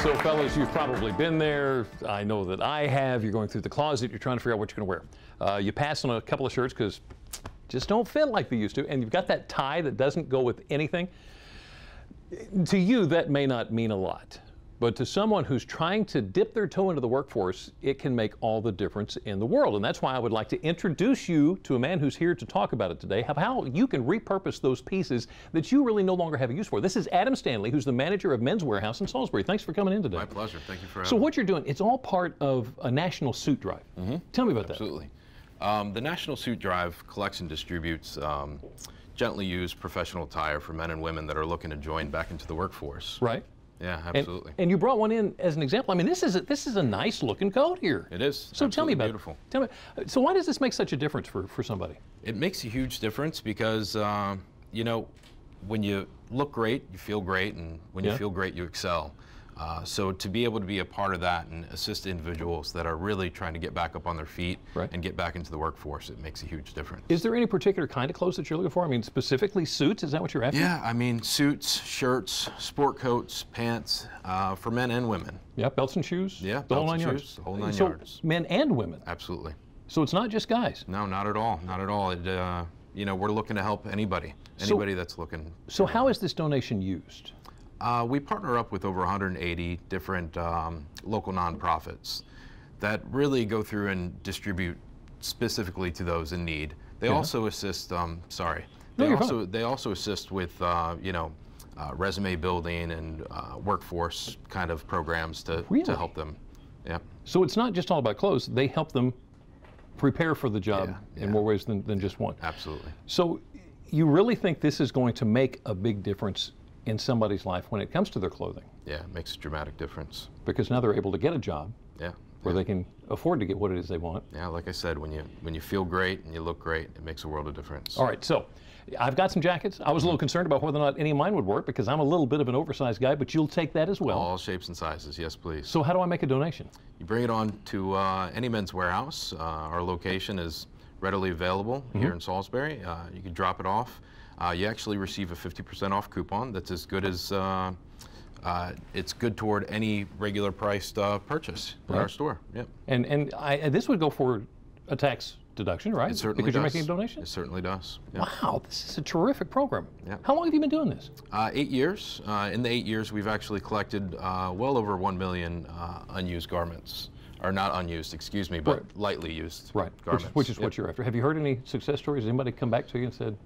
So, fellas, you've probably been there. I know that I have. You're going through the closet. You're trying to figure out what you're going to wear. You pass on a couple of shirts because just don't fit like they used to. And you've got that tie that doesn't go with anything. To you, that may not mean a lot. But to someone who's trying to dip their toe into the workforce, it can make all the difference in the world. And that's why I would like to introduce you to a man who's here to talk about it today, how you can repurpose those pieces that you really no longer have a use for. This is Adam Stanley, who's the manager of Men's Wearhouse in Salisbury. Thanks for coming in today. My pleasure. Thank you for having me. So what you're doing, it's all part of a national suit drive. Tell me about that. Absolutely. The National Suit Drive collects and distributes gently used professional attire for men and women that are looking to join back into the workforce. Right. Yeah, absolutely. And you brought one in as an example. I mean, this is a nice looking coat here. It is. So tell me about beautiful. it. Tell me. So why does this make such a difference for somebody? It makes a huge difference because you know, when you look great, you feel great, and when you feel great, you excel. So to be able to be a part of that and assist individuals that are really trying to get back up on their feet and get back into the workforce, it makes a huge difference. Is there any particular kind of clothes that you're looking for? I mean, specifically suits, is that what you're after? Yeah, I mean, suits, shirts, sport coats, pants, for men and women. Yeah, belts and shoes? Yeah, the whole belts 9 and yards. shoes, the whole 9 so yards. Men and women? Absolutely. So it's not just guys? No, not at all, not at all. It, you know, we're looking to help anybody that's looking. So how is this donation used? We partner up with over 180 different local nonprofits that really go through and distribute specifically to those in need. They also assist. They also assist with you know, resume building and workforce kind of programs to help them. Yeah. So it's not just all about clothes. They help them prepare for the job in more ways than just one. Absolutely. So you really think this is going to make a big difference in somebody's life when it comes to their clothing? Yeah, it makes a dramatic difference. Because now they're able to get a job where they can afford to get what it is they want. Yeah, like I said, when you feel great and you look great, it makes a world of difference. All right, so I've got some jackets. I was a little concerned about whether or not any of mine would work because I'm a little bit of an oversized guy, but you'll take that as well. All shapes and sizes, yes please. So how do I make a donation? You bring it on to any Men's Wearhouse. Our location is readily available here in Salisbury. You can drop it off. You actually receive a 50% off coupon that's as good as, it's good toward any regular priced purchase in our store. Yep. And this would go for a tax deduction, right? It certainly because does. You're making a donation? It certainly does. Yep. Wow, this is a terrific program. Yep. How long have you been doing this? 8 years. In the 8 years, we've actually collected well over 1 million unused garments. Or not unused, excuse me, but lightly used garments. Which is what you're after. Have you heard any success stories? Has anybody come back to you and said?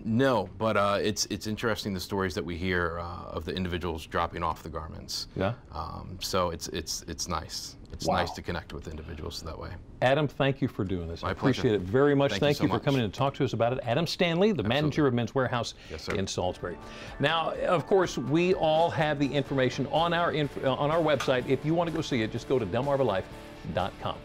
No, but it's interesting the stories that we hear of the individuals dropping off the garments. Yeah. So it's nice. It's nice to connect with individuals that way. Adam, thank you for doing this. My I appreciate pleasure. it very much. Thank you so for coming in and talk to us about it. Adam Stanley, the manager of Men's Wearhouse in Salisbury. Now, of course, we all have the information on our website. If you want to go see it, just go to delmarvalife.com.